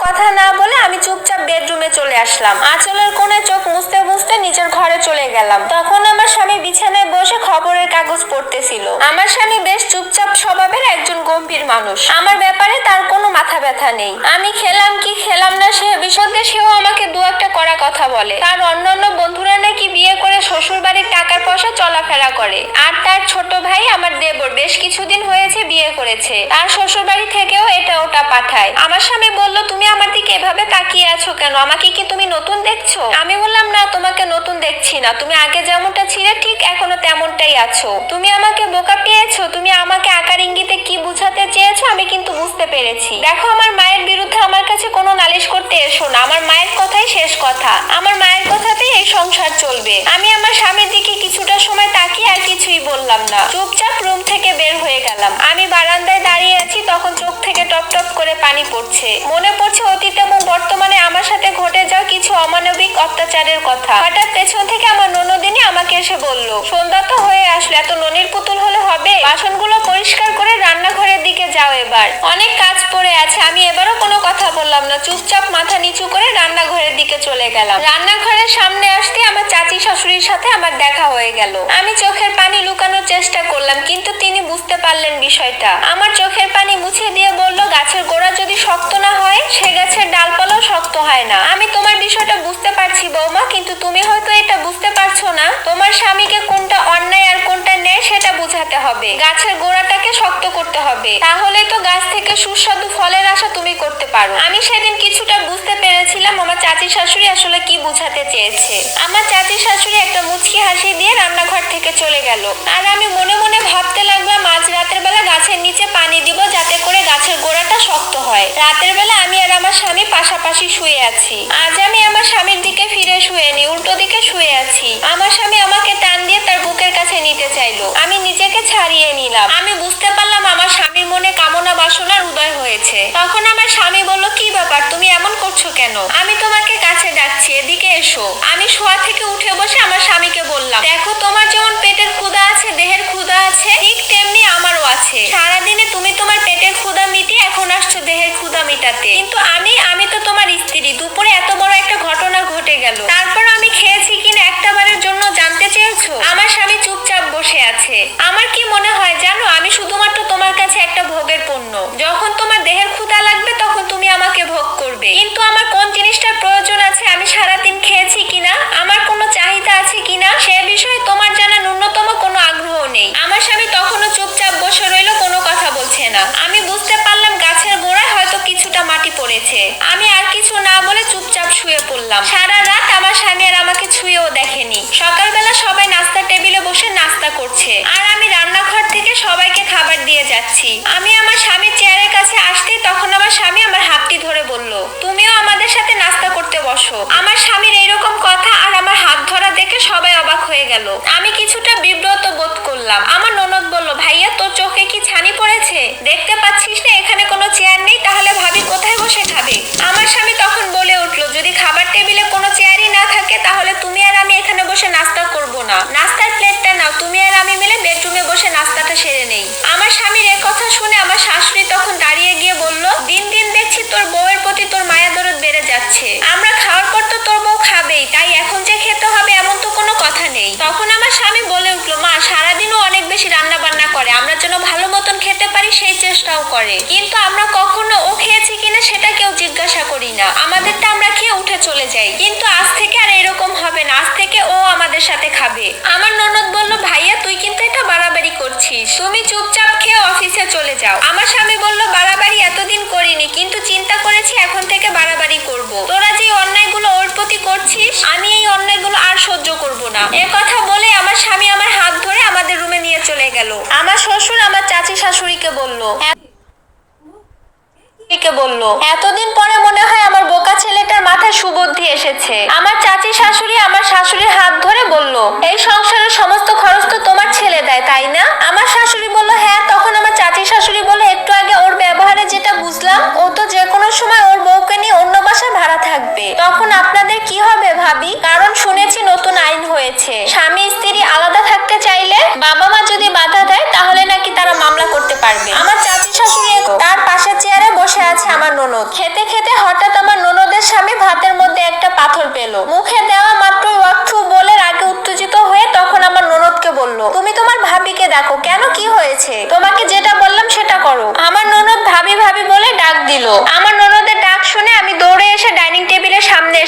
কথা না বলে আমি চুপচাপ বেডরুমে চলে আসলাম। আঁচলের কোণে চোখ মুছতে মুছতে নিজের ঘরে চলে গেলাম। তখন আমার স্বামী বিছানায় বসে খবরের কাগজ পড়তেছিল। আমার স্বামী বেশ চুপচাপ স্বভাবের একজন গম্ভীর মানুষ। আমার ব্যাপারে তার কোনো মাথা ব্যথা নেই। আমি খেলাম কি খেলাম না সে বিষয়ে সেও আমাকে দু একটা কড়া কথা বলে। তার অন্যান্য বন্ধুরা নাকি বিয়ে করে শ্বশুর বাড়ির টাকার পয়সা চলাফেরা করে। আর তার ছোট ভাই আমার দেবর বেশ কিছুদিন হয়েছে বিয়ে করেছে। তার শ্বশুর বাড়ি থেকেও এটা ওটা পাঠায়। আমার স্বামী বলল, তুমি আমার দিকে এভাবে তাকিয়ে আছো কেন? আমাকে কি তুমি নতুন দেখছো? আমি বললাম, না, তোমাকে নতুন দেখছি না। তুমি আগে যেমনটা ছিলে ঠিক এখনো তেমনটাই আছো। তুমি আমাকে বোকা পেয়েছো। তুমি আমাকে আকার ইঙ্গিতে কি বুঝাতে চেয়েছো আমি কিন্তু বুঝতে পেরেছি। দেখো, আমার মায়ের বিরুদ্ধে আমার কাছে কোনো নালিশ করতে এসো না। আমার মায়ের কথাই শেষ কথা। আমার মায়ের কথাতেই এই সংসার চলবে। আমি আমার স্বামীর দিকে কিছুটা সময় তাকিয়ে আর কিছুই বললাম না। চুপচাপ রুম থেকে বের হয়ে গেলাম। আমি বারান্দায় দাঁড়িয়ে আছি, তখন চোখ থেকে টপ টপ করে পানি পড়ছে। মনে পড়ছে অতীত এবং বর্তমানে আমার সাথে ঘটে যাওয়া কিছু অমানবিক অত্যাচারের কথা। হঠাৎ পেছন থেকে আমার ননদিনী আমাকে এসে বলল, সন্ধ্যা তো হয়ে আসলে, এত ননির পুতুল হলে হবে? বাসনগুলো পরিষ্কার করে রান্নাঘরের দিকে যাও, এবার অনেক কাজ পড়ে আছে। আমি এবারও কোনো কথা বললাম না। চুপচাপ মাথা নিচু করে রান্নাঘরের দিকে চলে গেলাম। রান্নাঘরের সামনে আসতে আমার চাচি শাশুড়ির সাথে আমার দেখা হয়ে গেল। আমি চোখের পানি লুকানোর চেষ্টা করলাম, কিন্তু তিনি বুঝতে পারলেন বিষয়টা। আমার চোখের পানি মুছে দিয়ে বলল, গাছের গোড়া যদি শক্ত না হয় সে গাছের ডালপালাও শক্ত হয় না। আমি তোমার বিষয়টা বুঝতে পারছি বৌমা, কিন্তু তুমি হয়তো এটা বুঝতে পারছো না। তোমার স্বামীকে কোনটা অন্যায় আর কোনটা ন্যায় সেটা বুঝাতে হবে। গাছের গোড়াটাকে শক্ত করতে হবে, তাহলেই তো গাছ থেকে সুস্বাদু ফলের আশা তুমি করতে পারো। আমি সেদিন কিছুটা বুঝতে পেরেছিলাম আমার চাচি শাশুড়ি আসলে কি বুঝাতে চেয়েছে। আমার চাচি শাশুড়ি একটা মুচকি হাসি দিয়ে রান্নাঘর থেকে চলে গেল। আর আমি মনে মনে ভাবতে লাগলাম, আজ রাতের বেলা গাছের নিচে পানি দিব যাতে করে গাছের গোড়াটা শক্ত হয়। রাতের বেলা আমি আর আমার স্বামী পাশাপাশি শুয়ে আছি। আজ আমি আমার স্বামীর দিকে ফিরে শুয়েনি, উল্টো দিকে শুয়ে আছি। আমার স্বামী আমাকে টান দিয়ে তার বুকের কাছে নিতে চাইলো। আমি নিজেকে ছাড়িয়ে নিলাম। আমি বুঝতে পারলাম আমার স্বামীর মনে কামনা বাসনার উদয় হয়েছে। তখন আমার স্বামী বলল, কি ব্যাপার, তুমি এমন করছো কেন? আমি তোমাকে কাছে ডাকছি, এদিকে এসো। আমি শোয়া থেকে উঠে বসে আমার স্বামীকে বললাম, দেখো, তোমার যেমন পেটের ক্ষুধা আছে, দেহের ক্ষুধা আছে, ঠিক তেমনি আমারও আছে। সারাদিনে তুমি তোমার পেটের ক্ষুধা মিটিয়ে এখন আসছো দেহের ক্ষুধা মিটাতে, কিন্তু আমি তো তোমার স্ত্রী। দুপুরে এত বড় একটা ঘটনা ঘটে গেল, তারপর আমি খেয়েছি কিনা একটা বারের জন্য জানতে চেয়েছো? আমার স্বামী চুপচাপ বসে আছে। আমার কি মনে হয় জানো, আমি শুধুমাত্র তোমার কাছে একটা ভোগের পণ্য। যখন তোমার দেহের ক্ষুধা লাগবে তখন তুমি আমাকে ভোগ করবে, কিন্তু আমার কোন জিনিসটার প্রয়োজন আছে, আমি সারাদিন খেয়েছি কিনা, আমার কোনো চাহিদা আছে কিনা, সে বিষয়ে তোমার জানা ন্যূনতম কোনো আগ্রহ নেই। আমার স্বামী তখনও চুপচাপ বসে রইল, কোনো কথা বলছে না। আমি বুঝতে পারলাম গাছের গোড়ায় হয়তো কিছুটা মাটি পড়েছে। আমি আর কিছু না বলে চুপচাপ শুয়ে পড়লাম। সারা রাত আমার স্বামী আর আমাকে ছুঁয়েও দেখেনি। সকালবেলা সবাই নাস্তার টেবিলে বসে নাস্তা করছে, আর আমি রান্নাঘর থেকে সবাইকে খাবার দিয়ে যাচ্ছি। আমি আমার স্বামীর চেয়ারের কাছে আসতেই তখন আমার স্বামী আমার হাতটি ধরে বলল, তুমিও আমাদের সাথে নাস্তা করতে বসো। আমার স্বামীর এইরকম কথা আর আমার হাত ধরা দেখে সবাই অবাক হয়ে গেল। আমি কিছুটা বিব্রত বোধ করলাম। আমার ননদ বলল, ভাইয়া, তোর চোখে কি ছানি পড়েছে? দেখতে পাচ্ছিস না এখানে কোনো চেয়ার নেই, তাহলে ভাবি কোথায় বসে খাবে? আমার স্বামী তখন বলে উঠল, যদি খাবার টেবিলে কোনো চেয়ারই না থাকে তাহলে তুমি আর আমি এখানে বসে নাস্তা করব না। নাস্তার প্লেটটা নাও, তুমি আর আমি মিলে বেডরুমে বসে নাস্তাটা সেরে নেই। আমার স্বামীর এ কথা শুনে আমার শাশুড়ি তখন দাঁড়িয়ে গিয়ে বলল, দিন দিন দেখছি তোর বউয়ের প্রতি তোর মায়া দরদ বেড়ে যাচ্ছে। আমরা খাওয়ার পর তো তোর বউ খাবেই, তাই এখন যে খেতে হবে এমন তো কোনো কথা নেই। তখন আমার স্বামী বলে উঠল, মা সারাদিনও অনেক বেশি রান্না বান্না করে, আমরা যেন ভালো মতন খেতে পারি সেই চেষ্টাও করে, কিন্তু আমরা কখনো ও খেয়েছি কিনা সেটা কেউ জিজ্ঞাসা করি না। আমাদেরটা আমরা খেয়ে উঠে চলে যাই, কিন্তু আজ থেকে আর এরকম হবে না। আজ থেকে ও আমাদের সাথে খাবে। আমার ননদ বলল, ভাইয়া, তুই কিন্তু এটা বাড়াবাড়ি করছিস, তুমি চুপচাপ খেয়ে অফিসে চলে যাও। আমার স্বামী বলল, বাড়াবাড়ি এতদিন করিনি, কিন্তু চিন্তা করেছি এখন থেকে বাড়াবাড়ি করব। তোরা যে অন্যায়গুলো ওর প্রতি করছিস, আমি এই অন্যায়গুলো আর সহ্য করব না। এ কথা বলে আমার স্বামী আমার হাত ধরে আমাদের রুমে নিয়ে চলে গেল। আমার শ্বশুর আমার চাচি শাশুড়িকে বলল, এতদিন পরে মনে হয় আমার বোকা ছেলেটার মাথায় সুবুদ্ধি এসেছে। আমার চাচি শাশুড়ি আমার শাশুড়ির হাত ধরে বলল, এই সংসারের সমস্ত খরচ তো তোমার ছেলে দেয়, তাই না? আমার শাশুড়ি বলল, হ্যাঁ। তখন আমার চাচি শাশুড়ি বলে, একটু আগে ওর ব্যবহারে যেটা বুঝলাম, ও তো যে কোনো সময় ওর বউকে নিয়ে অন্য বাসায় ভাড়া থাকবে। তখন আপনাদের কি হবে ভাবি? কারণ শুনেছি নতুন আইন হয়েছে, স্বামী স্ত্রী আলাদা থাকতে চাইলে বাবা মা যদি বাধা দেয় তাহলে নাকি তারা মামলা করতে পারবে। আমার চাচি শাশুড়ি তার পাশের চেয়ারে বসে আছে আমার ননদ। খেতে খেতে হঠাৎ আমার শোনো। তুমি তোমার ভাবিকে দেখো, কেন কি হয়েছে? তোমাকে যেটা বললাম সেটা করো। আমার ননদ ভাবি ভাবি বলে ডাক দিল। আমার ননদের ডাক শুনে আমি দৌড়ে এসে ডাইনিং টেবিলের সামনে